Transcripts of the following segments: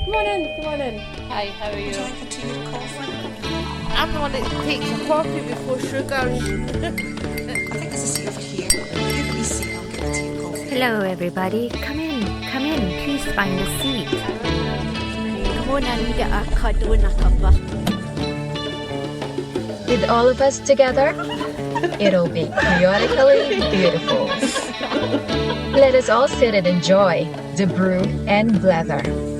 Come on in. Hi, how are you? Would you like a tea or coffee? I'm the one that takes a coffee before sugar. I think there's a seat over here. Give me a seat, I'll get a tea or coffee. Hello everybody, come in, please find a seat. Come on, I need a cuddle and a cuppa. With all of us together, it'll be chaotically beautiful. Let us all sit and enjoy the Brew A Blether.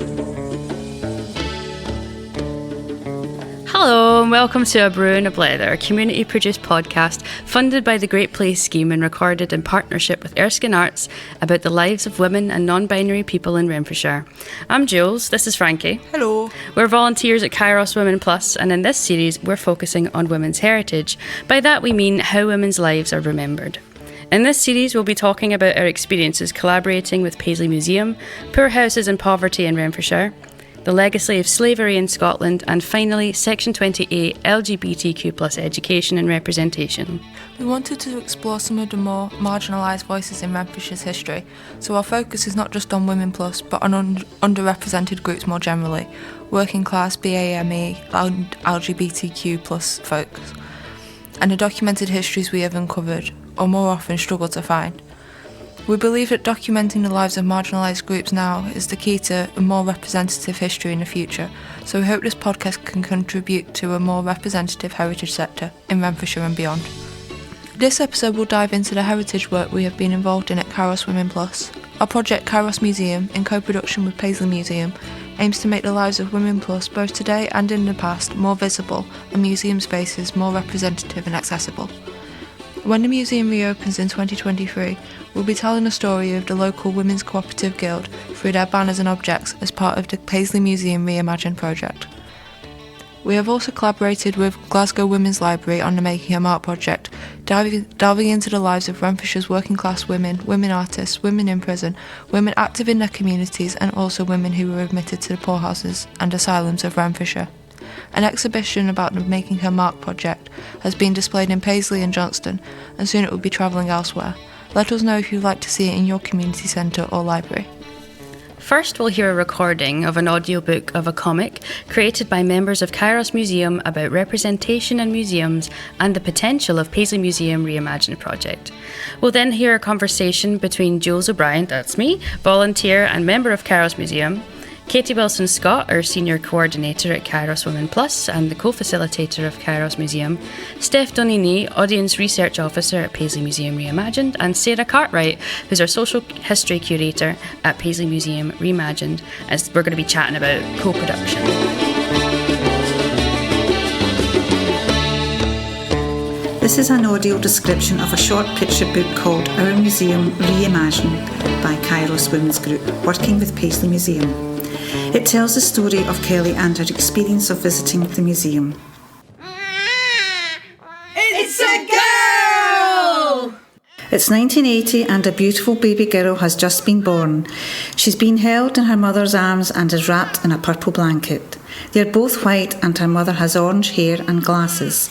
Hello and welcome to A Brew A Blether, a community-produced podcast funded by the Great Place Scheme and recorded in partnership with Erskine Arts about the lives of women and non-binary people in Renfrewshire. I'm Jules, this is Frankie. Hello. We're volunteers at Kairos Women Plus, and in this series we're focusing on women's heritage. By that we mean how women's lives are remembered. In this series we'll be talking about our experiences collaborating with Paisley Museum, poorhouses and poverty in Renfrewshire, the legacy of slavery in Scotland, and finally Section 28 LGBTQ+ education and representation. We wanted to explore some of the more marginalised voices in Renfrewshire's history, so our focus is not just on Women Plus, but on underrepresented groups more generally, working class, BAME and LGBTQ+ folks, and the documented histories we have uncovered, or more often struggle to find. We believe that documenting the lives of marginalised groups now is the key to a more representative history in the future, so we hope this podcast can contribute to a more representative heritage sector in Renfrewshire and beyond. This episode will dive into the heritage work we have been involved in at Kairos Women Plus. Our project Kairos Museum, in co-production with Paisley Museum, aims to make the lives of Women Plus, both today and in the past, more visible and museum spaces more representative and accessible. When the museum reopens in 2023, we'll be telling the story of the local Women's Co-operative Guild through their banners and objects as part of the Paisley Museum Reimagined project. We have also collaborated with Glasgow Women's Library on the Making a Mark project, delving into the lives of Renfrewshire's working class women, women artists, women in prison, women active in their communities, and also women who were admitted to the poorhouses and asylums of Renfrewshire. An exhibition about the Making Her Mark project has been displayed in Paisley and Johnston, and soon it will be travelling elsewhere. Let us know if you'd like to see it in your community centre or library. First, we'll hear a recording of an audiobook of a comic created by members of Kairos Museum about representation in museums and the potential of Paisley Museum Reimagined project. We'll then hear a conversation between Jules O'Brien, that's me, volunteer and member of Kairos Museum, Katie Wilson-Scott, our Senior Coordinator at Kairos Women Plus and the co-facilitator of Kairos Museum, Steph Donini, Audience Research Officer at Paisley Museum Reimagined, and Sarah Cartwright, who's our Social History Curator at Paisley Museum Reimagined, as we're going to be chatting about co-production. This is an audio description of a short picture book called Our Museum Reimagined by Kairos Women's Group, working with Paisley Museum. It tells the story of Kelly and her experience of visiting the museum. It's a girl! It's 1980 and a beautiful baby girl has just been born. She's been held in her mother's arms and is wrapped in a purple blanket. They're both white and her mother has orange hair and glasses.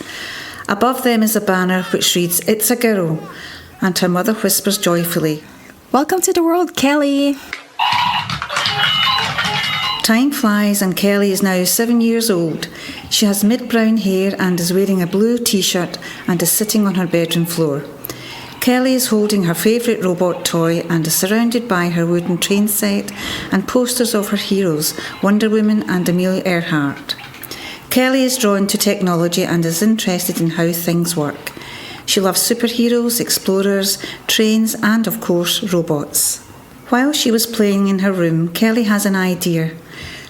Above them is a banner which reads, "It's a girl," and her mother whispers joyfully, "Welcome to the world, Kelly." Time flies and Kelly is now 7 years old. She has mid-brown hair and is wearing a blue t-shirt and is sitting on her bedroom floor. Kelly is holding her favourite robot toy and is surrounded by her wooden train set and posters of her heroes, Wonder Woman and Amelia Earhart. Kelly is drawn to technology and is interested in how things work. She loves superheroes, explorers, trains and, of course, robots. While she was playing in her room, Kelly has an idea.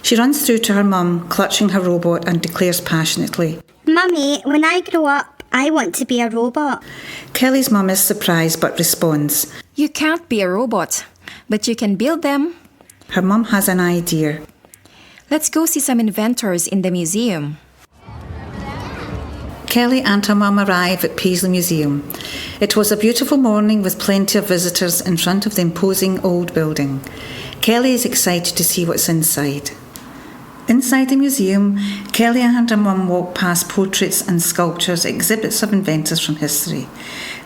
She runs through to her mum, clutching her robot, and declares passionately, Mummy, when I grow up, I want to be a robot. Kelly's mum is surprised but responds, "You can't be a robot, but you can build them." Her mum has an idea. "Let's go see some inventors in the museum." Kelly and her mum arrive at Paisley Museum. It was a beautiful morning with plenty of visitors in front of the imposing old building. Kelly is excited to see what's inside. Inside the museum, Kelly and her mum walk past portraits and sculptures, exhibits of inventors from history.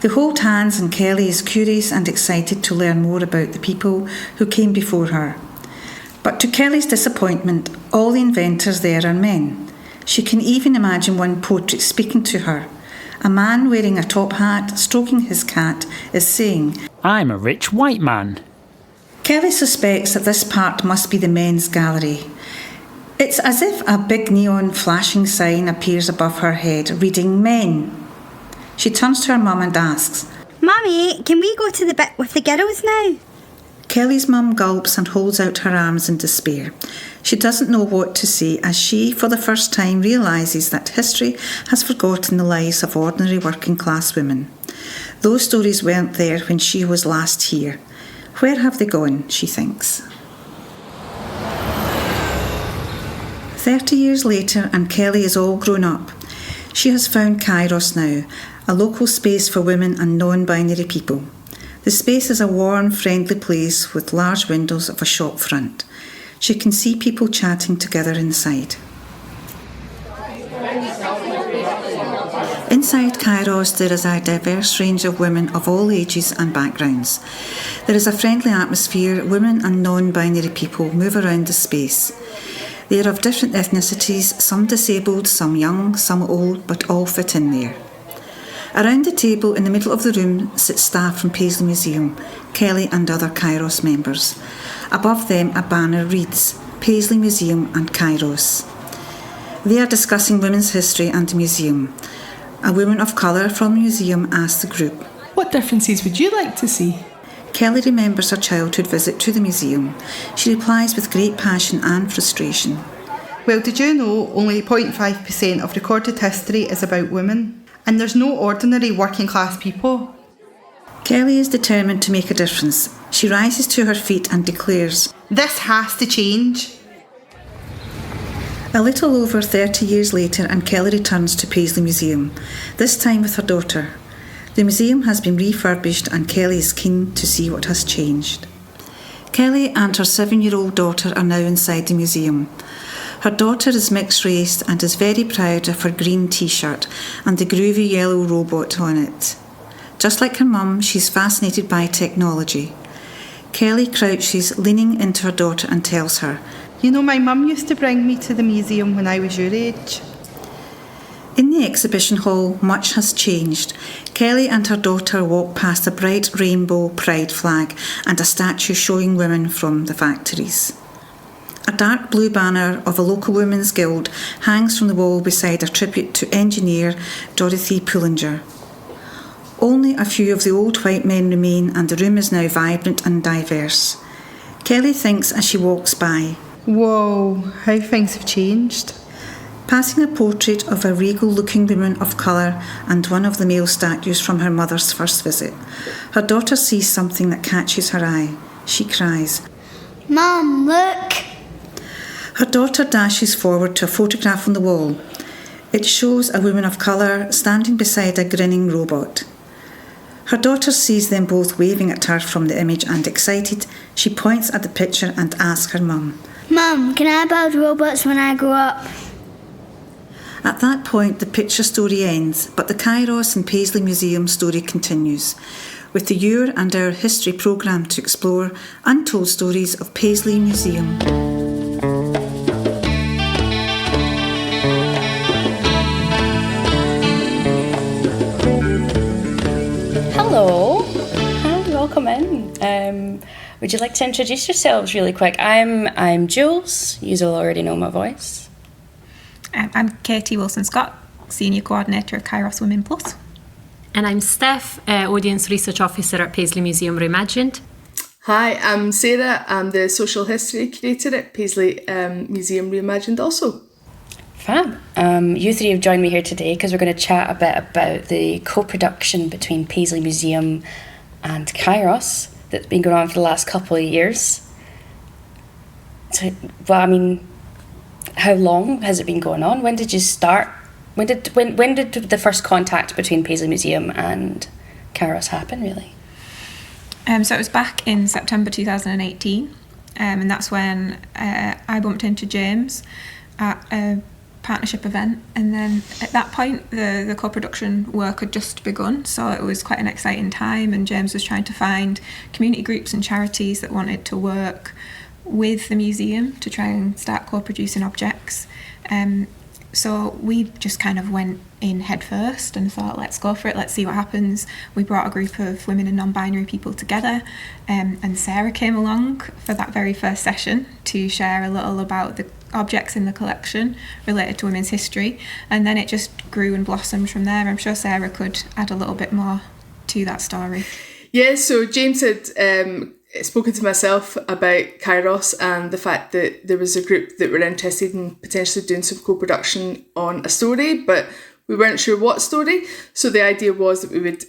They hold hands and Kelly is curious and excited to learn more about the people who came before her. But to Kelly's disappointment, all the inventors there are men. She can even imagine one portrait speaking to her. A man wearing a top hat, stroking his cat, is saying, "I'm a rich white man." Kelly suspects that this part must be the men's gallery. It's as if a big neon flashing sign appears above her head, reading men. She turns to her mum and asks, Mummy, can we go to the bit with the girls now? Kelly's mum gulps and holds out her arms in despair. She doesn't know what to say as she, for the first time, realises that history has forgotten the lives of ordinary working class women. Those stories weren't there when she was last here. Where have they gone, she thinks. 30 years later, and Kelly is all grown up. She has found Kairos now, a local space for women and non-binary people. The space is a warm, friendly place with large windows of a shop front. She can see people chatting together inside. Inside Kairos, there is a diverse range of women of all ages and backgrounds. There is a friendly atmosphere. Women and non-binary people move around the space. They are of different ethnicities, some disabled, some young, some old, but all fit in there. Around the table in the middle of the room sit staff from Paisley Museum, Kelly and other Kairos members. Above them a banner reads, Paisley Museum and Kairos. They are discussing women's history and the museum. A woman of colour from the museum asks the group, "What differences would you like to see?" Kelly remembers her childhood visit to the museum. She replies with great passion and frustration. Well, did you know only 0.5% of recorded history is about women? And there's no ordinary working class people. Kelly is determined to make a difference. She rises to her feet and declares, "This has to change." A little over 30 years later, and Kelly returns to Paisley Museum, this time with her daughter. The museum has been refurbished and Kelly is keen to see what has changed. Kelly and her 7-year-old daughter are now inside the museum. Her daughter is mixed race and is very proud of her green t-shirt and the groovy yellow robot on it. Just like her mum, she's fascinated by technology. Kelly crouches, leaning into her daughter and tells her, "You know, my mum used to bring me to the museum when I was your age." In the exhibition hall, much has changed. Kelly and her daughter walk past a bright rainbow pride flag and a statue showing women from the factories. A dark blue banner of a local women's guild hangs from the wall beside a tribute to engineer Dorothy Pullinger. Only a few of the old white men remain and the room is now vibrant and diverse. Kelly thinks as she walks by, "Whoa, how things have changed." Passing a portrait of a regal-looking woman of colour and one of the male statues from her mother's first visit, her daughter sees something that catches her eye. She cries, Mum, look! Her daughter dashes forward to a photograph on the wall. It shows a woman of colour standing beside a grinning robot. Her daughter sees them both waving at her from the image and, excited, she points at the picture and asks her mum, Mum, can I build robots when I grow up? At that point, the picture story ends, but the Kairos and Paisley Museum story continues, with the Your and Our History programme to explore untold stories of Paisley Museum. Hello, and welcome in. Would you like to introduce yourselves really quick? I'm Jules. You'll already know my voice. I'm Katie Wilson-Scott, Senior Coordinator of Kairos Women Plus. And I'm Steph, Audience Research Officer at Paisley Museum Reimagined. Hi, I'm Sarah. I'm the Social History Curator at Paisley Museum Reimagined also. Fab. You three have joined me here today because we're going to chat a bit about the co-production between Paisley Museum and Kairos that's been going on for the last couple of years. So, how long has it been going on? When did you start? When did the first contact between Paisley Museum and Kairos happen, really? So it was back in September 2018, and that's when I bumped into James at a partnership event, and then at that point the co-production work had just begun, so it was quite an exciting time, and James was trying to find community groups and charities that wanted to work with the museum to try and start co-producing objects. So we just kind of went in head first and thought, let's go for it, let's see what happens. We brought a group of women and non-binary people together, and Sarah came along for that very first session to share a little about the objects in the collection related to women's history, and then it just grew and blossomed from there. I'm sure Sarah could add a little bit more to that story. Yeah, so James had spoken to myself about Kairos and the fact that there was a group that were interested in potentially doing some co-production on a story, but we weren't sure what story. So the idea was that we would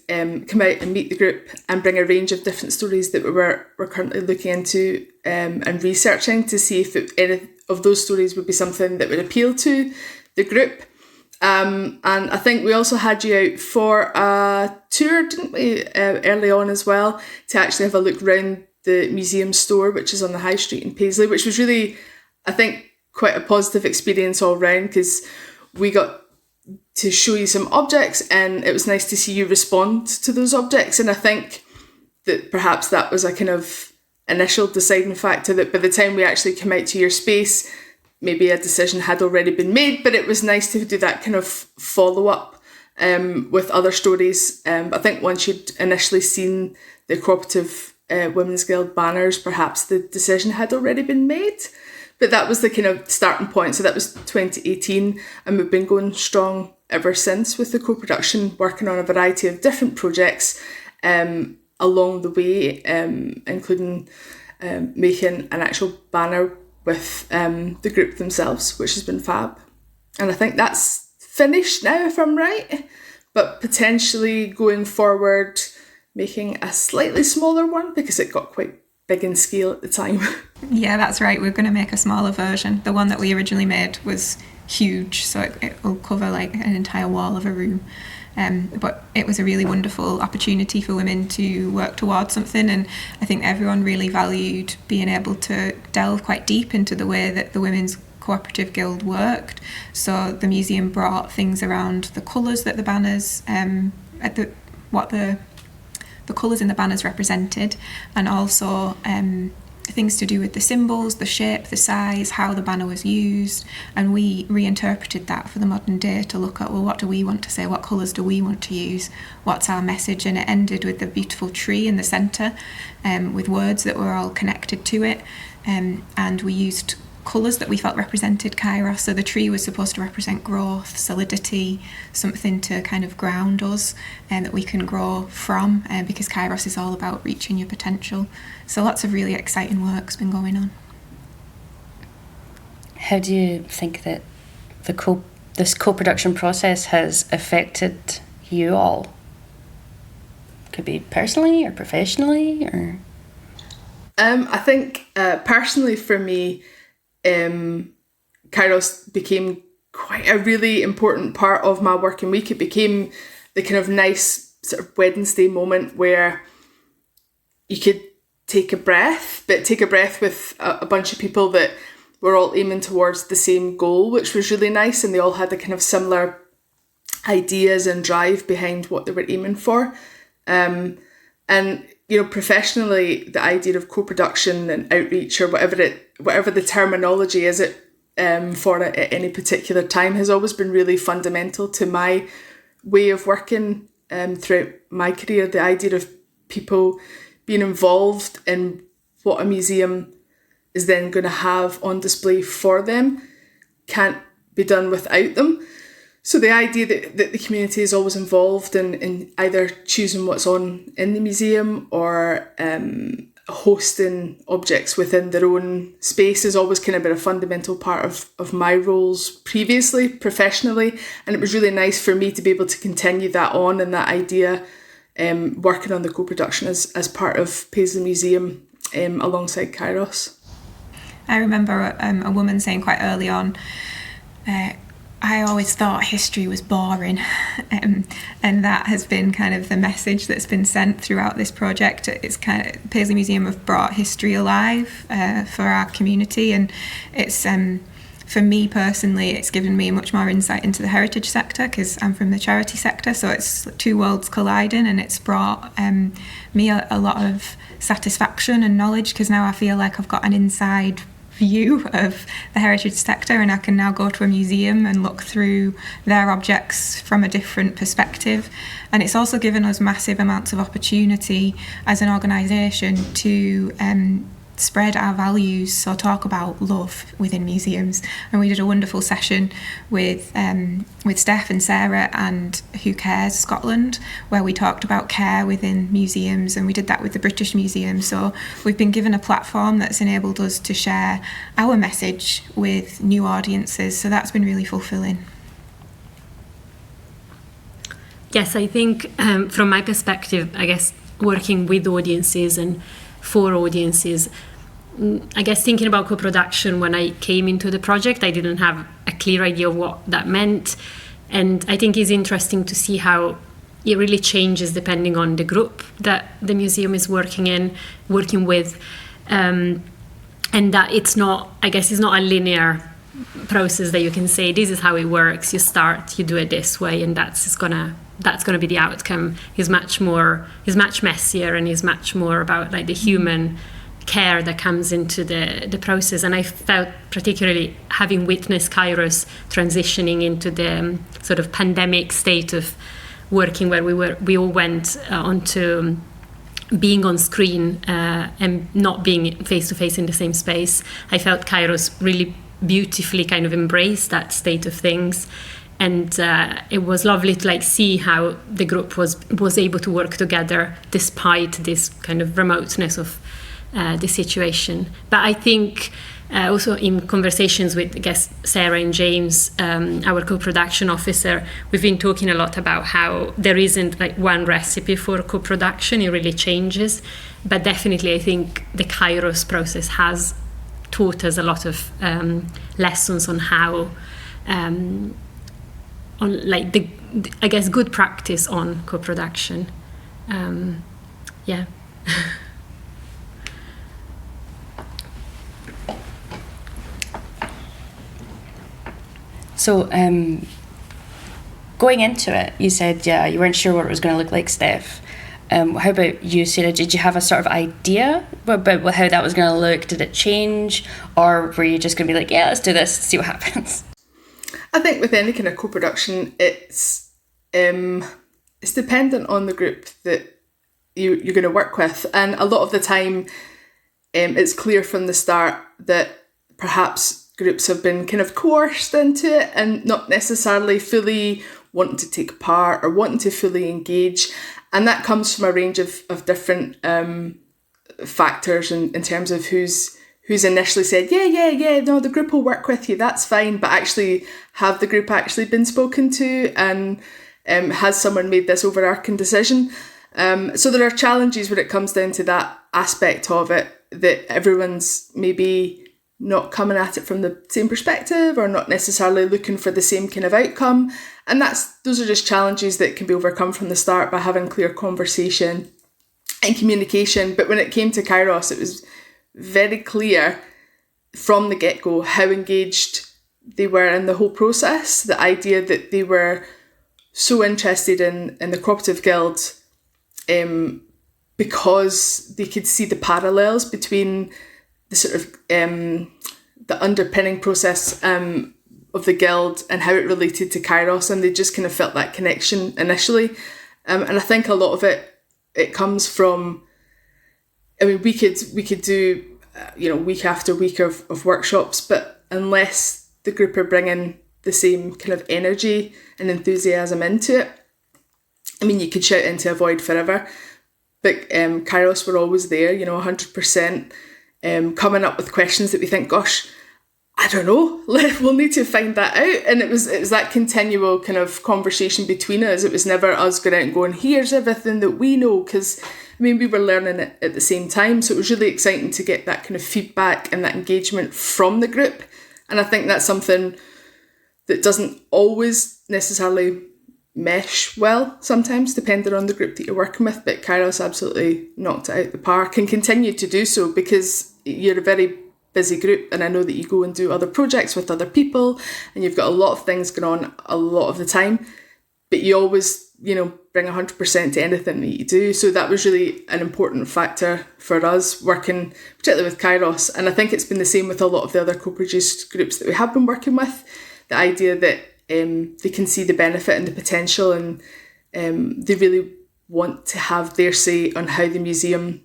come out and meet the group and bring a range of different stories that we're currently looking into and researching to see if any of those stories would be something that would appeal to the group. And I think we also had you out for a tour, didn't we, early on as well, to actually have a look around the museum store, which is on the High Street in Paisley, which was really, I think, quite a positive experience all round, because we got to show you some objects and it was nice to see you respond to those objects. And I think that perhaps that was a kind of initial deciding factor, that by the time we actually came out to your space, maybe a decision had already been made, but it was nice to do that kind of follow-up with other stories. I think once you'd initially seen the Cooperative Women's Guild banners, perhaps the decision had already been made. But that was the kind of starting point. So that was 2018, and we've been going strong ever since with the co-production, working on a variety of different projects along the way, including making an actual banner with the group themselves, which has been fab. And I think that's finished now, if I'm right, but potentially going forward, making a slightly smaller one because it got quite big in scale at the time. Yeah, that's right. We're going to make a smaller version. The one that we originally made was huge, so it will cover like an entire wall of a room. But it was a really wonderful opportunity for women to work towards something, and I think everyone really valued being able to delve quite deep into the way that the Women's Cooperative Guild worked. So the museum brought things around the colours that the banners, what the colours in the banners represented, and also things to do with the symbols, the shape, the size, how the banner was used, and we reinterpreted that for the modern day to look at, well, what do we want to say, what colours do we want to use, what's our message. And it ended with the beautiful tree in the centre with words that were all connected to it, and we used colours that we felt represented Kairos. So the tree was supposed to represent growth, solidity, something to kind of ground us and that we can grow from, because Kairos is all about reaching your potential. So lots of really exciting work's been going on. How do you think that this co-production process has affected you all? Could be personally or professionally, or? I think personally for me, Kairos became quite a really important part of my working week. It became the kind of nice sort of Wednesday moment where you could take a breath, but take a breath with a bunch of people that were all aiming towards the same goal, which was really nice, and they all had the kind of similar ideas and drive behind what they were aiming for. And you know, professionally, the idea of co-production and outreach, or whatever the terminology is for it at any particular time, has always been really fundamental to my way of working throughout my career. The idea of people being involved in what a museum is then going to have on display for them can't be done without them. So the idea that the community is always involved in either choosing what's on in the museum or hosting objects within their own space has always kind of been a fundamental part of my roles previously, professionally. And it was really nice for me to be able to continue that on, and that idea, working on the co-production as part of Paisley Museum alongside Kairos. I remember a woman saying quite early on, I always thought history was boring, and that has been kind of the message that's been sent throughout this project. It's kind of, Paisley Museum have brought history alive for our community, and it's for me personally, it's given me much more insight into the heritage sector because I'm from the charity sector. So it's two worlds colliding, and it's brought me a lot of satisfaction and knowledge because now I feel like I've got an inside view of the heritage sector, and I can now go to a museum and look through their objects from a different perspective. And it's also given us massive amounts of opportunity as an organisation to spread our values, so talk about love within museums. And we did a wonderful session with Steph and Sarah and Who Cares Scotland, where we talked about care within museums, and we did that with the British Museum. So we've been given a platform that's enabled us to share our message with new audiences, so that's been really fulfilling. Yes, I think from my perspective, I guess working with audiences and for audiences, I guess thinking about co-production when I came into the project, I didn't have a clear idea of what that meant. And I think it's interesting to see how it really changes depending on the group that the museum is working with. And that it's not a linear process that you can say, this is how it works. You start, you do it this way, and that's gonna be the outcome. Is much messier, and is much more about like the human care that comes into the process. And I felt, particularly having witnessed Kairos transitioning into the sort of pandemic state of working, where we all went onto being on screen and not being face to face in the same space. I felt Kairos really beautifully kind of embraced that state of things. And it was lovely to see how the group was able to work together despite this kind of remoteness of the situation. But I think also in conversations with, I guess, Sarah and James, our co-production officer, we've been talking a lot about how there isn't one recipe for co-production. It really changes. But definitely I think the Kairos process has taught us a lot of lessons on how on the I guess good practice on co-production. Yeah. So going into it, you said you weren't sure what it was going to look like, Steph. How about you, Sarah? Did you have a sort of idea about how that was going to look? Did it change, or were you just going to be like, yeah, let's do this, see what happens? I think with any kind of co-production, it's dependent on the group that you're going to work with, and a lot of the time, it's clear from the start that perhaps groups have been kind of coerced into it and not necessarily fully wanting to take part or wanting to fully engage, and that comes from a range of different factors in terms of who's initially said, no, the group will work with you, that's fine, but actually have the group actually been spoken to, and has someone made this overarching decision? So there are challenges when it comes down to that aspect of it, that everyone's maybe not coming at it from the same perspective or not necessarily looking for the same kind of outcome. And those are just challenges that can be overcome from the start by having clear conversation and communication. But when it came to Kairos, it was very clear from the get-go how engaged they were in the whole process. The idea that they were so interested in the Cooperative Guild because they could see the parallels between the sort of the underpinning process of the Guild and how it related to Kairos, and they just kind of felt that connection initially. And I think a lot of it comes from, I mean, we could do week after week of workshops, but unless the group are bringing the same kind of energy and enthusiasm into it, I mean, you could shout into a void forever, but Kairos were always there, 100%. Coming up with questions that we think, gosh, I don't know, we'll need to find that out. And it was that continual kind of conversation between us. It was never us going out and going, here's everything that we know, because I mean, we were learning it at the same time. So it was really exciting to get that kind of feedback and that engagement from the group. And I think that's something that doesn't always necessarily mesh well sometimes, depending on the group that you're working with. But Kairos absolutely knocked it out the park and continued to do so, because you're a very busy group, and I know that you go and do other projects with other people and you've got a lot of things going on a lot of the time, but you always, you know, bring 100% to anything that you do. So that was really an important factor for us working, particularly with Kairos. And I think it's been the same with a lot of the other co-produced groups that we have been working with. The idea that they can see the benefit and the potential, and they really want to have their say on how the museum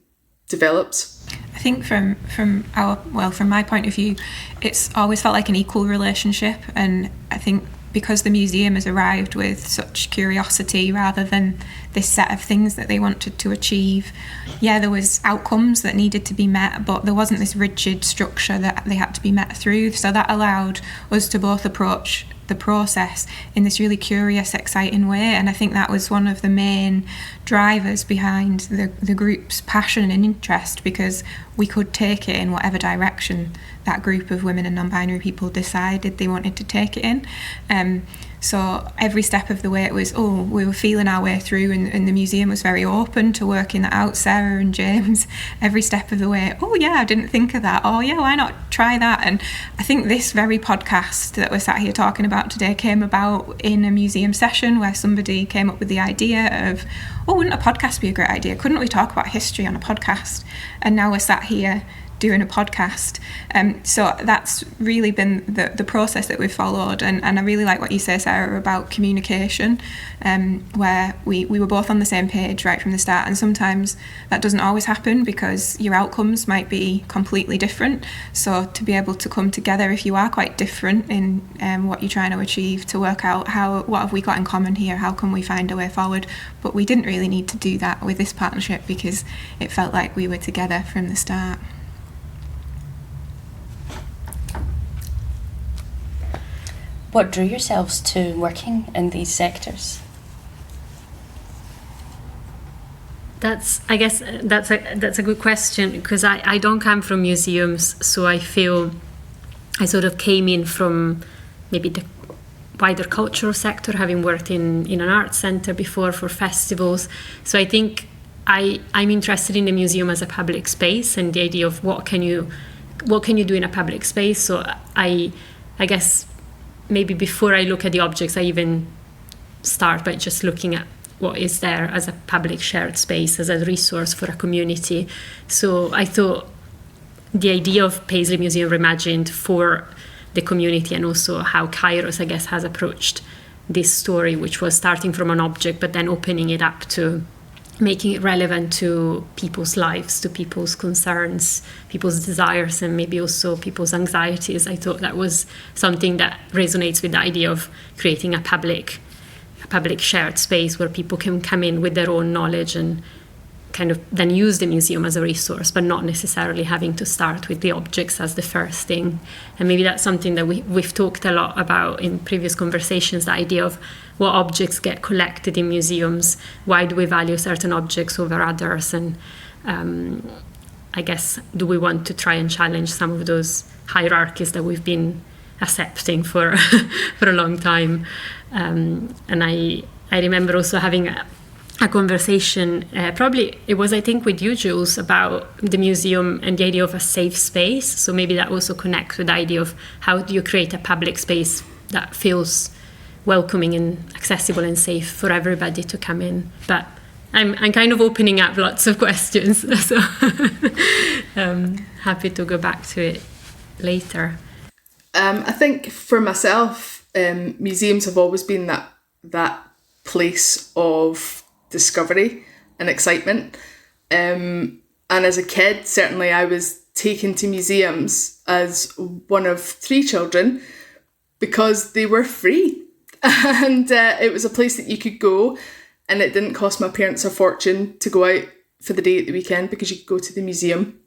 develops. I think from my point of view, it's always felt like an equal relationship, and I think because the museum has arrived with such curiosity rather than this set of things that they wanted to achieve. Yeah, there was outcomes that needed to be met, but there wasn't this rigid structure that they had to be met through. So that allowed us to both approach the process in this really curious, exciting way. And I think that was one of the main drivers behind the group's passion and interest, because we could take it in whatever direction that group of women and non-binary people decided they wanted to take it in. So every step of the way it was, we were feeling our way through, and the museum was very open to working that out, Sarah and James. Every step of the way, I didn't think of that. Oh yeah, why not try that? And I think this very podcast that we're sat here talking about today came about in a museum session where somebody came up with the idea of, wouldn't a podcast be a great idea? Couldn't we talk about history on a podcast? And now we're sat here doing a podcast. So that's really been the process that we've followed, and I really like what you say, Sarah, about communication, where we were both on the same page right from the start, and sometimes that doesn't always happen because your outcomes might be completely different. So to be able to come together if you are quite different in what you're trying to achieve, to work out what have we got in common here, how can we find a way forward. But we didn't really need to do that with this partnership because it felt like we were together from the start. What drew yourselves to working in these sectors? I guess that's a good question, because I don't come from museums, so I feel I sort of came in from maybe the wider cultural sector, having worked in an arts centre before for festivals. So I think I'm interested in the museum as a public space, and the idea of what can you do in a public space. So I guess maybe before I look at the objects, I even start by just looking at what is there as a public shared space, as a resource for a community. So I thought the idea of Paisley Museum reimagined for the community, and also how Kairos, I guess, has approached this story, which was starting from an object, but then opening it up to making it relevant to people's lives, to people's concerns, people's desires, and maybe also people's anxieties. I thought that was something that resonates with the idea of creating a public shared space where people can come in with their own knowledge and kind of then use the museum as a resource, but not necessarily having to start with the objects as the first thing. And maybe that's something that we've talked a lot about in previous conversations, the idea of what objects get collected in museums, why do we value certain objects over others, and I guess, do we want to try and challenge some of those hierarchies that we've been accepting for a long time. And I remember also having a conversation, probably it was, I think, with you, Jules, about the museum and the idea of a safe space. So maybe that also connects with the idea of how do you create a public space that feels welcoming and accessible and safe for everybody to come in. But I'm kind of opening up lots of questions, so happy to go back to it later. I think for myself, museums have always been that place of discovery and excitement. And as a kid, certainly I was taken to museums as one of 3 children because they were free. And it was a place that you could go, and it didn't cost my parents a fortune to go out for the day at the weekend because you could go to the museum.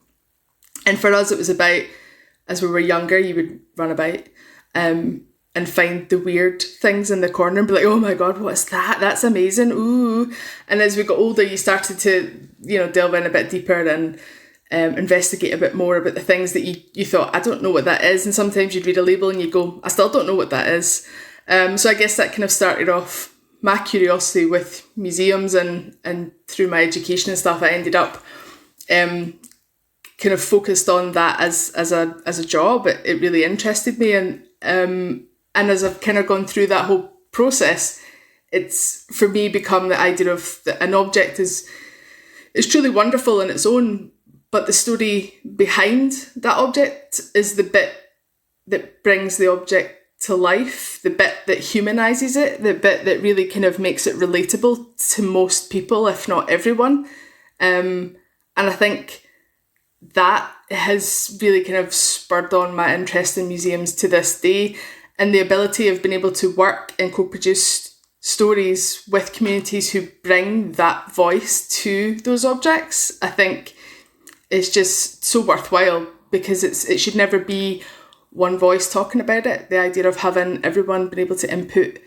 And for us, it was about, as we were younger, you would run about and find the weird things in the corner and be like, oh my God, what's that? That's amazing. Ooh. And as we got older, you started to, delve in a bit deeper and investigate a bit more about the things that you thought, I don't know what that is. And sometimes you'd read a label and you'd go, I still don't know what that is. So I guess that kind of started off my curiosity with museums, and through my education and stuff, I ended up kind of focused on that as a job. It really interested me, and as I've kind of gone through that whole process, it's for me become the idea of an object is truly wonderful in its own, but the story behind that object is the bit that brings the object to life, the bit that humanises it, the bit that really kind of makes it relatable to most people, if not everyone. And I think that has really kind of spurred on my interest in museums to this day, and the ability of being able to work and co-produce stories with communities who bring that voice to those objects, I think is just so worthwhile, because it should never be one voice talking about it. The idea of having everyone being able to input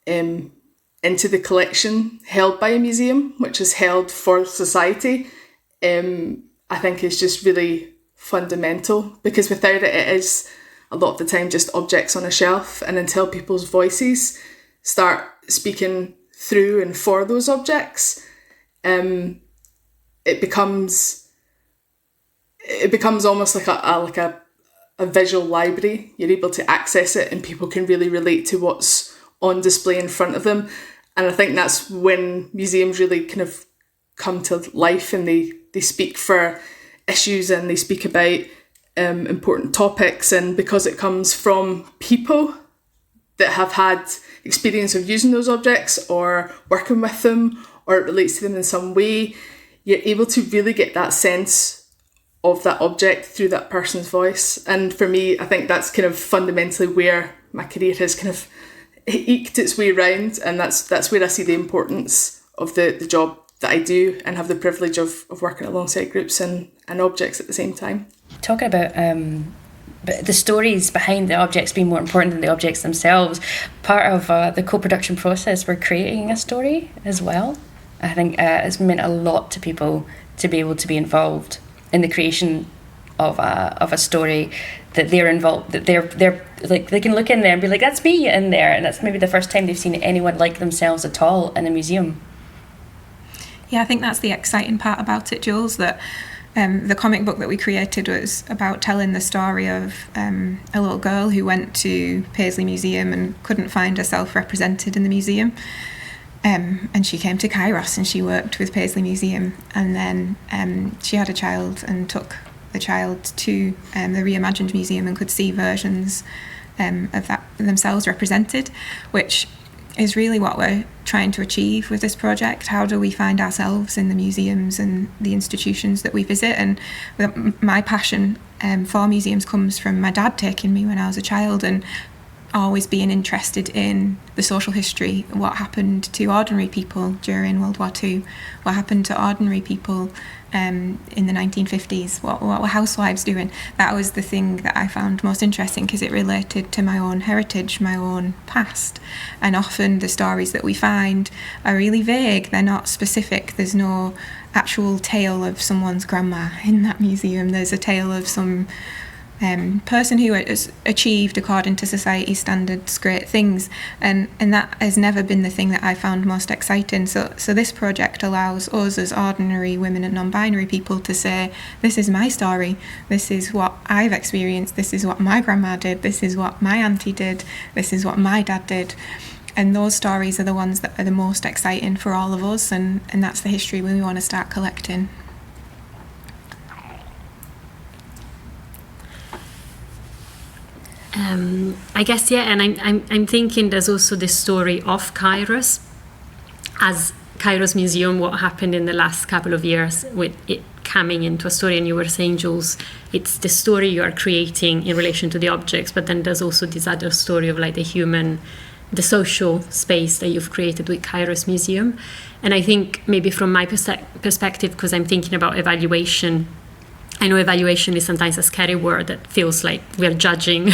into the collection held by a museum, which is held for society, I think is just really fundamental, because without it, it is a lot of the time just objects on a shelf, and until people's voices start speaking through and for those objects, it becomes almost like a visual library. You're able to access it and people can really relate to what's on display in front of them. And I think that's when museums really kind of come to life, and they speak for issues and they speak about important topics. And because it comes from people that have had experience of using those objects or working with them, or it relates to them in some way, you're able to really get that sense of that object through that person's voice. And for me, I think that's kind of fundamentally where my career has kind of eked its way around, and that's where I see the importance of the job that I do, and have the privilege of working alongside groups and objects at the same time. Talking about the stories behind the objects being more important than the objects themselves, part of the co-production process, we're creating a story as well. I think it's meant a lot to people to be able to be involved in the creation of a story, that they're involved, that they're like, they can look in there and be like, that's me in there, and that's maybe the first time they've seen anyone like themselves at all in a museum. Yeah, I think that's the exciting part about it, Jules, that the comic book that we created was about telling the story of a little girl who went to Paisley Museum and couldn't find herself represented in the museum. And she came to Kairos and she worked with Paisley Museum, and then she had a child and took the child to the Reimagined Museum and could see versions of that themselves represented, which is really what we're trying to achieve with this project. How do we find ourselves in the museums and the institutions that we visit? And my passion for museums comes from my dad taking me when I was a child, and always being interested in the social history, what happened to ordinary people during World War II, what happened to ordinary people in the 1950s, what were housewives doing. That was the thing that I found most interesting, because it related to my own heritage, my own past. And often the stories that we find are really vague, they're not specific. There's no actual tale of someone's grandma in that museum. There's a tale of some person who has achieved, according to society standards, great things, and that has never been the thing that I found most exciting. So this project allows us as ordinary women and non-binary people to say, this is my story, this is what I've experienced, this is what my grandma did, this is what my auntie did, this is what my dad did. And those stories are the ones that are the most exciting for all of us, and that's the history we want to start collecting. I guess, yeah, and I'm thinking there's also the story of Kairos. As Kairos Museum, what happened in the last couple of years with it coming into a story, and you were saying, Jules, it's the story you are creating in relation to the objects, but then there's also this other story of like the human, the social space that you've created with Kairos Museum. And I think maybe from my perspective, because I'm thinking about evaluation, I know evaluation is sometimes a scary word that feels like we're judging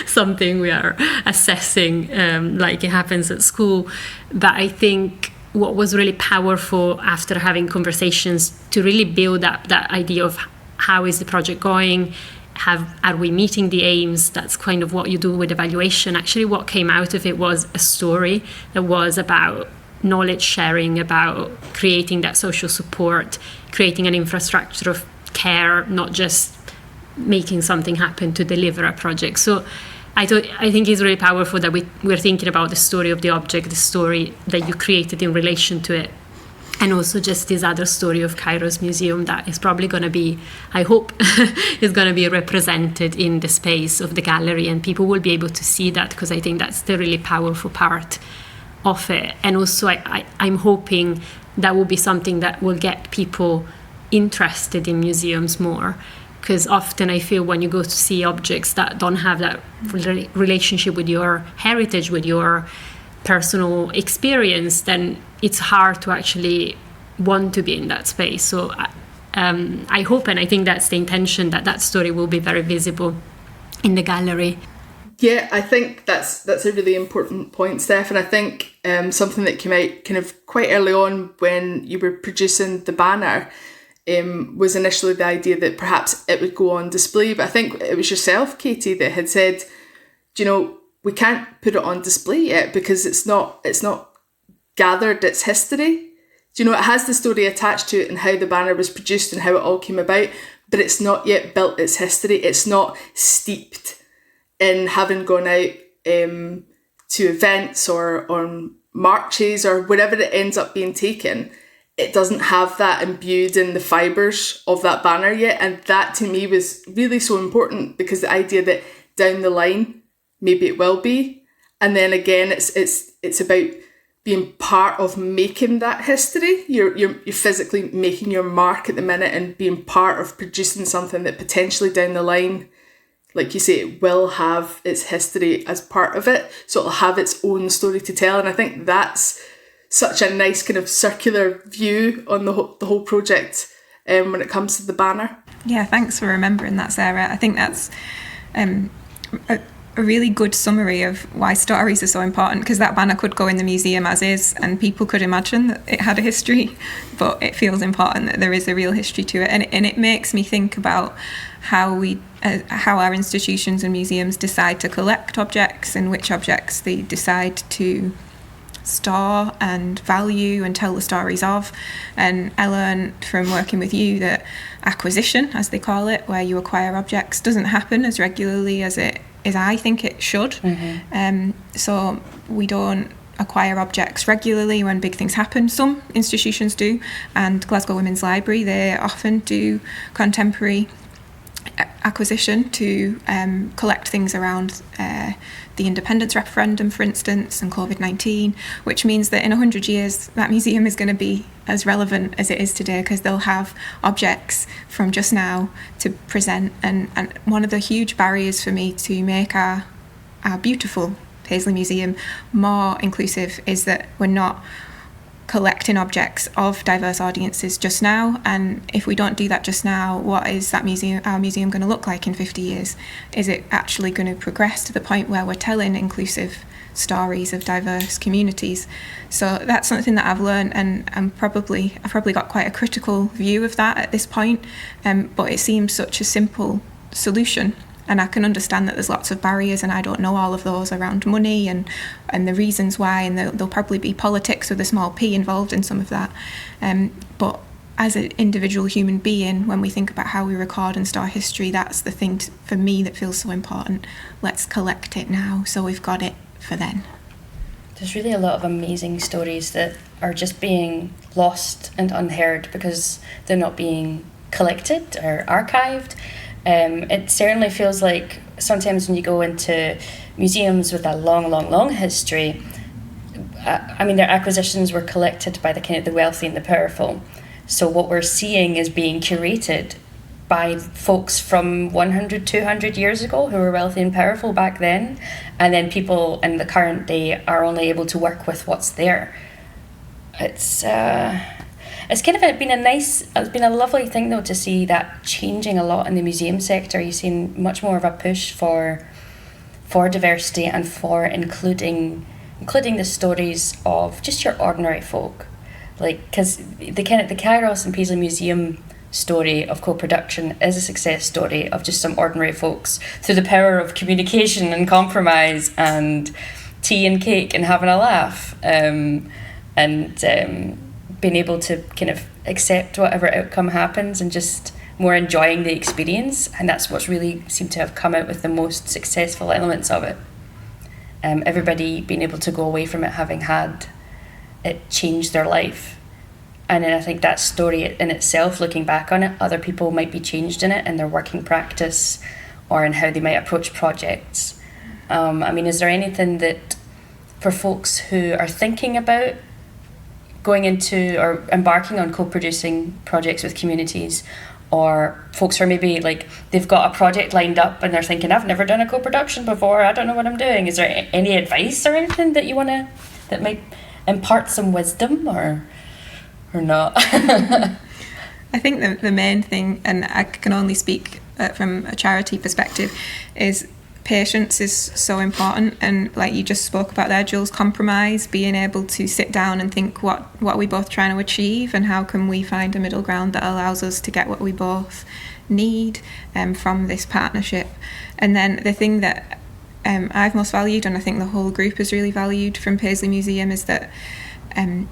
something, we are assessing, like it happens at school. But I think what was really powerful after having conversations to really build up that idea of how is the project going, are we meeting the aims? That's kind of what you do with evaluation. Actually, what came out of it was a story that was about knowledge sharing, about creating that social support, creating an infrastructure of care, not just making something happen to deliver a project. So I think it's really powerful that we're thinking about the story of the object, the story that you created in relation to it, and also just this other story of Kairos Museum that is probably going to be, I hope, is going to be represented in the space of the gallery, and people will be able to see that, because I think that's the really powerful part of it. And also I'm hoping that will be something that will get people interested in museums more, because often I feel when you go to see objects that don't have that relationship with your heritage, with your personal experience, then it's hard to actually want to be in that space. So I hope, and I think that's the intention, that story will be very visible in the gallery. Yeah, I think that's a really important point, Steph, and I think something that came out kind of quite early on when you were producing the banner was initially the idea that perhaps it would go on display, but I think it was yourself, Katie, that had said, you know, we can't put it on display yet because it's not gathered its history. Do you know, it has the story attached to it and how the banner was produced and how it all came about, but it's not yet built its history. It's not steeped in having gone out to events or on marches or wherever it ends up being taken. It doesn't have that imbued in the fibres of that banner yet, and that to me was really so important, because the idea that down the line maybe it will be, and then again it's about being part of making that history. You're physically making your mark at the minute and being part of producing something that potentially down the line, like you say, it will have its history as part of it, so it'll have its own story to tell. And I think that's such a nice kind of circular view on the whole project when it comes to the banner. Yeah, thanks for remembering that, Sarah. I think that's a really good summary of why stories are so important, because that banner could go in the museum as is and people could imagine that it had a history, but it feels important that there is a real history to it. And it makes me think about how our institutions and museums decide to collect objects and which objects they decide to store and value and tell the stories of. And I learned from working with you that acquisition, as they call it, where you acquire objects, doesn't happen as regularly as I think it should. Mm-hmm. So we don't acquire objects regularly when big things happen. Some institutions do, and Glasgow Women's Library, they often do contemporary acquisition to collect things around the independence referendum, for instance, and COVID-19, which means that in 100 years that museum is going to be as relevant as it is today, because they'll have objects from just now to present. And one of the huge barriers for me to make our beautiful Paisley Museum more inclusive is that we're not collecting objects of diverse audiences just now, and if we don't do that just now, what is our museum going to look like in 50 years? Is it actually going to progress to the point where we're telling inclusive stories of diverse communities? So that's something that I've learned, and I've probably got quite a critical view of that at this point, but it seems such a simple solution. And I can understand that there's lots of barriers, and I don't know all of those around money and the reasons why, and there'll probably be politics with a small p involved in some of that. But as an individual human being, when we think about how we record and store history, that's the thing for me that feels so important. Let's collect it now so we've got it for then. There's really a lot of amazing stories that are just being lost and unheard because they're not being collected or archived. It certainly feels like sometimes when you go into museums with a long history, their acquisitions were collected by the wealthy and the powerful. So what we're seeing is being curated by folks from 100, 200 years ago who were wealthy and powerful back then, and then people in the current day are only able to work with what's there. It's kind of it's been a lovely thing though to see that changing a lot in the museum sector. You've seen much more of a push for diversity and for including the stories of just your ordinary folk, because the Kairos and Paisley Museum story of co-production is a success story of just some ordinary folks through the power of communication and compromise and tea and cake and having a laugh, and being able to kind of accept whatever outcome happens and just more enjoying the experience, and that's what's really seemed to have come out with the most successful elements of it. Everybody being able to go away from it having had it change their life. And then I think that story in itself, looking back on it, other people might be changed in it in their working practice or in how they might approach projects. I mean, is there anything that for folks who are thinking about going into or embarking on co-producing projects with communities, or folks who are maybe like they've got a project lined up and they're thinking, I've never done a co-production before, I don't know what I'm doing. Is there any advice or anything that you want to, that might impart some wisdom or not? I think the main thing, and I can only speak from a charity perspective, is patience is so important. And like you just spoke about there, Jules, compromise, being able to sit down and think what are we both trying to achieve and how can we find a middle ground that allows us to get what we both need from this partnership. And then the thing that I've most valued, and I think the whole group has really valued from Paisley Museum, is that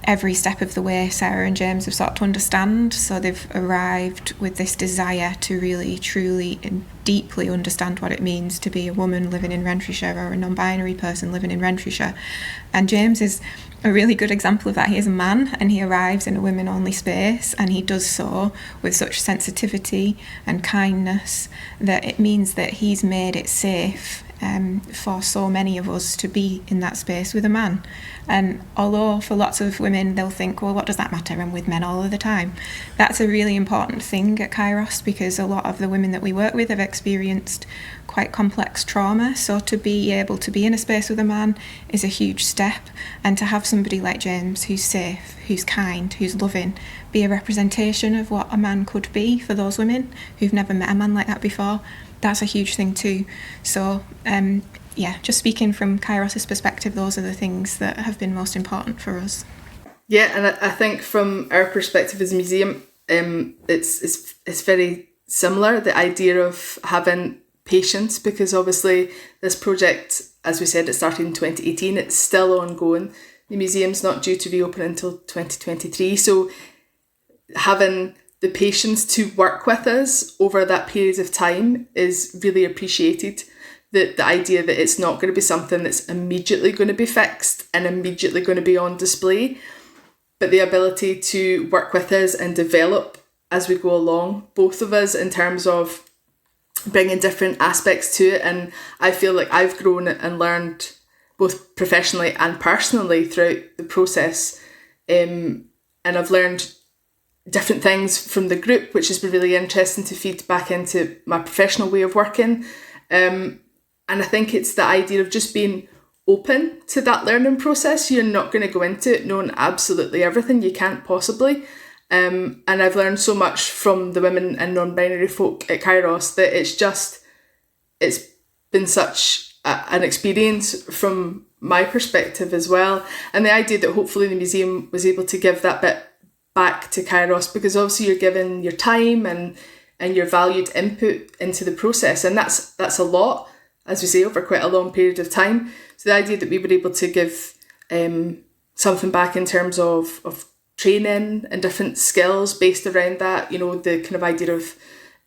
every step of the way Sarah and James have sought to understand. So they've arrived with this desire to really, truly and deeply understand what it means to be a woman living in Renfrewshire or a non-binary person living in Renfrewshire. And James is a really good example of that. He is a man and he arrives in a women-only space, and he does so with such sensitivity and kindness that it means that he's made it safe for so many of us to be in that space with a man. And although for lots of women they'll think, well, what does that matter, I'm with men all of the time, that's a really important thing at Kairos, because a lot of the women that we work with have experienced quite complex trauma. So to be able to be in a space with a man is a huge step, and to have somebody like James who's safe, who's kind, who's loving, be a representation of what a man could be for those women who've never met a man like that before, that's a huge thing too. So just speaking from Kairos' perspective, those are the things that have been most important for us. Yeah, and I think from our perspective as a museum, it's very similar, the idea of having patience, because obviously this project, as we said, it started in 2018, it's still ongoing. The museum's not due to reopen until 2023, so having the patience to work with us over that period of time is really appreciated. The idea that it's not going to be something that's immediately going to be fixed and immediately going to be on display, but the ability to work with us and develop as we go along, both of us, in terms of bringing different aspects to it. And I feel like I've grown and learned both professionally and personally throughout the process, and I've learned different things from the group, which has been really interesting to feed back into my professional way of working. And I think it's the idea of just being open to that learning process. You're not going to go into it knowing absolutely everything. You can't possibly. And I've learned so much from the women and non-binary folk at Kairos that it's been such an experience from my perspective as well. And the idea that hopefully the museum was able to give that bit back to Kairos, because obviously you're given your time and your valued input into the process, and that's a lot, as we say, over quite a long period of time. So the idea that we were able to give something back in terms of training and different skills based around that, the kind of idea of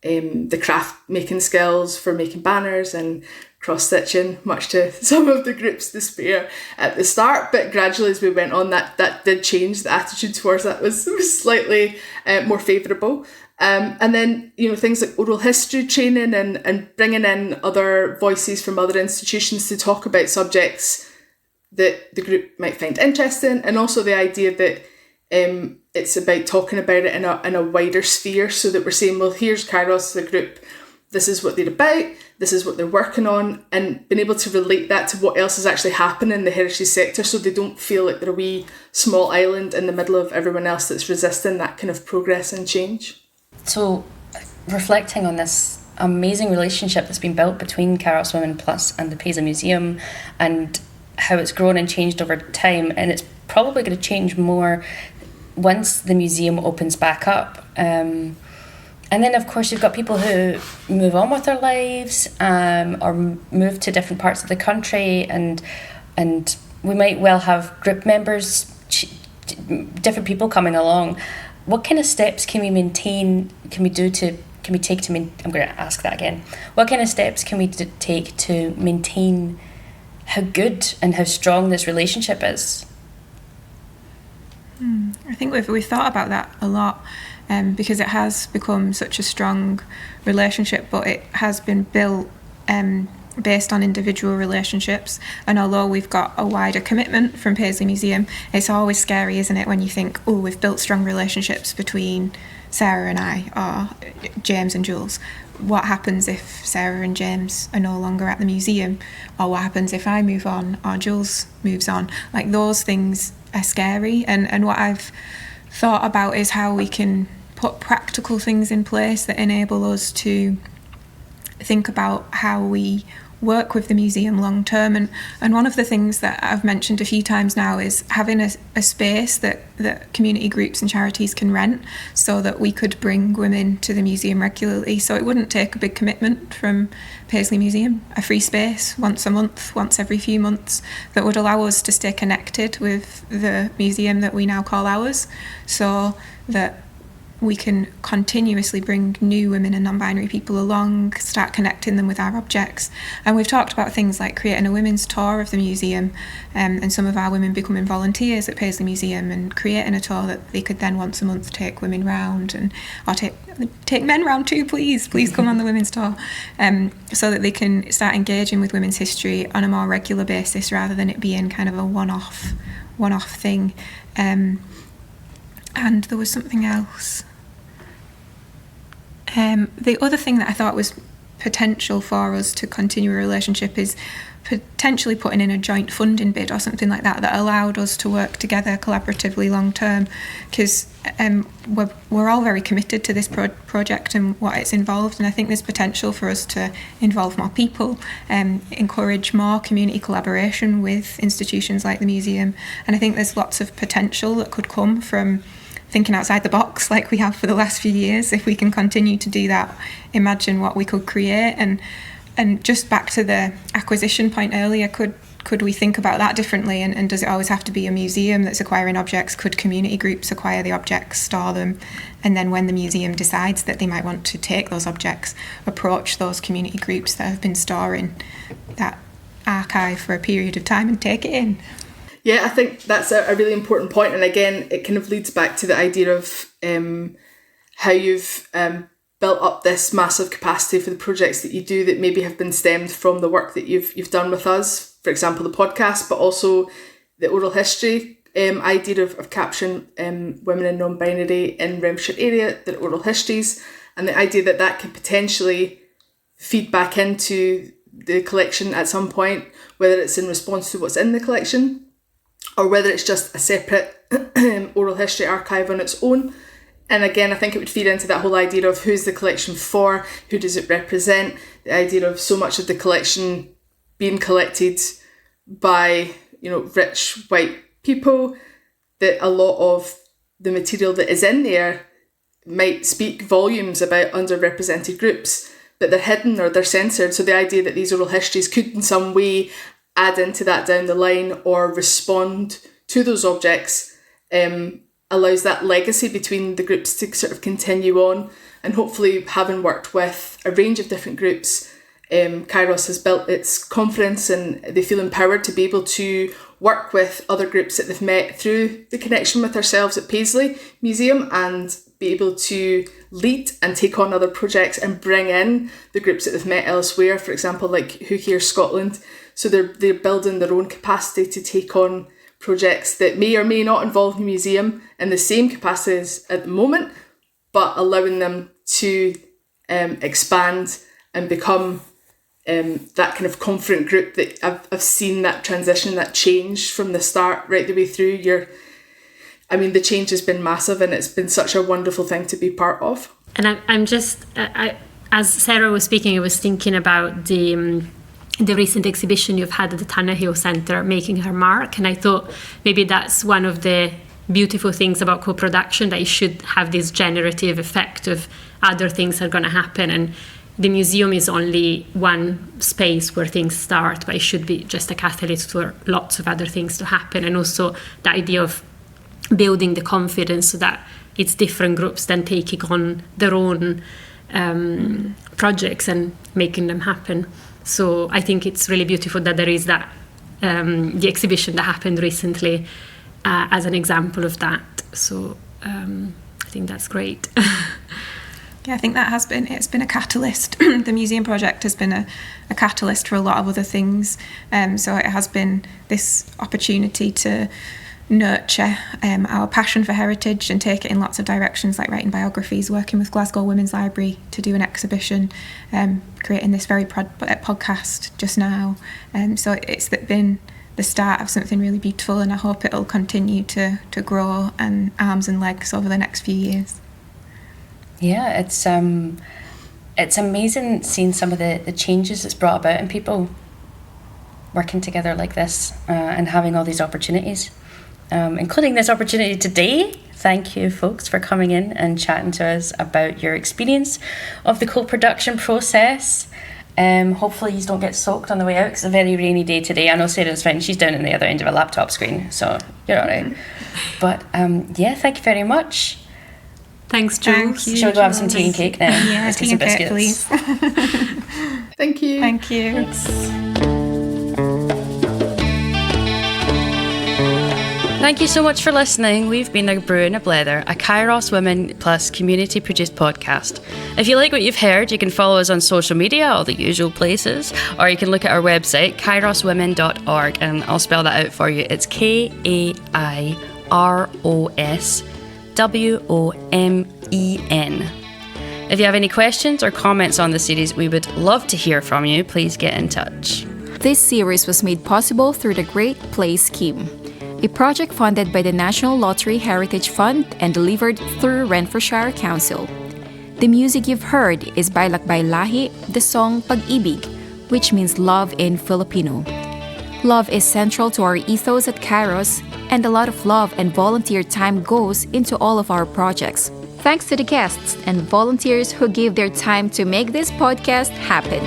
the craft making skills for making banners and cross-stitching, much to some of the group's despair at the start, but gradually as we went on, that did change. The attitude towards that was slightly more favourable. And then, things like oral history training and bringing in other voices from other institutions to talk about subjects that the group might find interesting, and also the idea that it's about talking about it in a wider sphere, so that we're saying, well, here's Kairos, the group, this is what they're about, this is what they're working on, and being able to relate that to what else is actually happening in the heritage sector, so they don't feel like they're a wee small island in the middle of everyone else that's resisting that kind of progress and change. So, reflecting on this amazing relationship that's been built between Kairos Women Plus and the Paisley Museum, and how it's grown and changed over time, and it's probably going to change more once the museum opens back up. And then, of course, you've got people who move on with their lives, or move to different parts of the country, and we might well have group members, different people coming along. What kind of steps can we do to can we take to I'm going to ask that again. What kind of steps can we take to maintain how good and how strong this relationship is? I think we've thought about that a lot, because it has become such a strong relationship, but it has been built based on individual relationships. And although we've got a wider commitment from Paisley Museum, it's always scary, isn't it, when you think, oh, we've built strong relationships between Sarah and I, or James and Jules. What happens if Sarah and James are no longer at the museum? Or what happens if I move on or Jules moves on? Like, those things are scary. And what I've thought about is how we can put practical things in place that enable us to think about how we work with the museum long term. And one of the things that I've mentioned a few times now is having a space that community groups and charities can rent, so that we could bring women to the museum regularly. So it wouldn't take a big commitment from Paisley Museum, a free space once a month, once every few months, that would allow us to stay connected with the museum that we now call ours, so that we can continuously bring new women and non-binary people along, start connecting them with our objects. And we've talked about things like creating a women's tour of the museum, and some of our women becoming volunteers at Paisley Museum and creating a tour that they could then once a month take women round, or take men round too, please come on the women's tour, so that they can start engaging with women's history on a more regular basis, rather than it being kind of a one-off thing. And there was something else. The other thing that I thought was potential for us to continue a relationship is potentially putting in a joint funding bid or something like that allowed us to work together collaboratively long term, because we're all very committed to this project and what it's involved, and I think there's potential for us to involve more people, encourage more community collaboration with institutions like the museum, and I think there's lots of potential that could come from thinking outside the box like we have for the last few years. If we can continue to do that, imagine what we could create. And just back to the acquisition point earlier, could we think about that differently, and does it always have to be a museum that's acquiring objects? Could community groups acquire the objects, store them, and then when the museum decides that they might want to take those objects, approach those community groups that have been storing that archive for a period of time and take it in? Yeah, I think that's a really important point. And again, it kind of leads back to the idea of how you've built up this massive capacity for the projects that you do that maybe have been stemmed from the work that you've done with us. For example, the podcast, but also the oral history idea of capturing women and non-binary in Renfrewshire area, their oral histories, and the idea that could potentially feed back into the collection at some point, whether it's in response to what's in the collection, or whether it's just a separate oral history archive on its own. And again, I think it would feed into that whole idea of who's the collection for, who does it represent, the idea of so much of the collection being collected by, rich white people, that a lot of the material that is in there might speak volumes about underrepresented groups, but they're hidden or they're censored. So the idea that these oral histories could in some way add into that down the line or respond to those objects allows that legacy between the groups to sort of continue on. And hopefully, having worked with a range of different groups, Kairos has built its confidence and they feel empowered to be able to work with other groups that they've met through the connection with ourselves at Paisley Museum, and be able to lead and take on other projects and bring in the groups that they've met elsewhere, for example, like Who Hears Scotland. So they're building their own capacity to take on projects that may or may not involve the museum in the same capacity as at the moment, but allowing them to expand and become that kind of confident group that I've seen that transition, that change from the start right the way through. The change has been massive, and it's been such a wonderful thing to be part of. And I'm just, as Sarah was speaking, I was thinking about the recent exhibition you've had at the Tannehill Centre, Making Her Mark, and I thought maybe that's one of the beautiful things about co-production, that it should have this generative effect of other things are going to happen, and the museum is only one space where things start, but it should be just a catalyst for lots of other things to happen. And also the idea of building the confidence so that it's different groups then taking on their own projects and making them happen. So I think it's really beautiful that there is that the exhibition that happened recently as an example of that. So I think that's great. Yeah, I think it's been a catalyst. The museum project has been a catalyst for a lot of other things. So it has been this opportunity to nurture our passion for heritage and take it in lots of directions, like writing biographies, working with Glasgow Women's Library to do an exhibition, creating this very podcast just now. So it's been the start of something really beautiful, and I hope it'll continue to grow and arms and legs over the next few years. Yeah, it's amazing seeing some of the changes it's brought about and people working together like this and having all these opportunities, including this opportunity today. Thank you, folks, for coming in and chatting to us about your experience of the co-production process. Hopefully you don't get soaked on the way out, because it's a very rainy day today. I know Sarah's fine, she's down on the other end of a laptop screen, so you're all right. But yeah, thank you very much. Thanks, Jules. Shall we go have some tea and cake now? Yeah, Let's get tea some and cake, biscuits. please. Thank you. Thank you. Thank you so much for listening. We've been A Brew A Blether, a Kairos Women plus community-produced podcast. If you like what you've heard, you can follow us on social media, all the usual places, or you can look at our website, kairoswomen.org, and I'll spell that out for you. It's KAIROSWOMEN. If you have any questions or comments on the series, we would love to hear from you. Please get in touch. This series was made possible through the Great Place Scheme, a project funded by the National Lottery Heritage Fund and delivered through Renfrewshire Council. The music you've heard is by Lakbay Lahi, the song Pag Ibig, which means love in Filipino. Love is central to our ethos at Kairos, and a lot of love and volunteer time goes into all of our projects. Thanks to the guests and volunteers who give their time to make this podcast happen.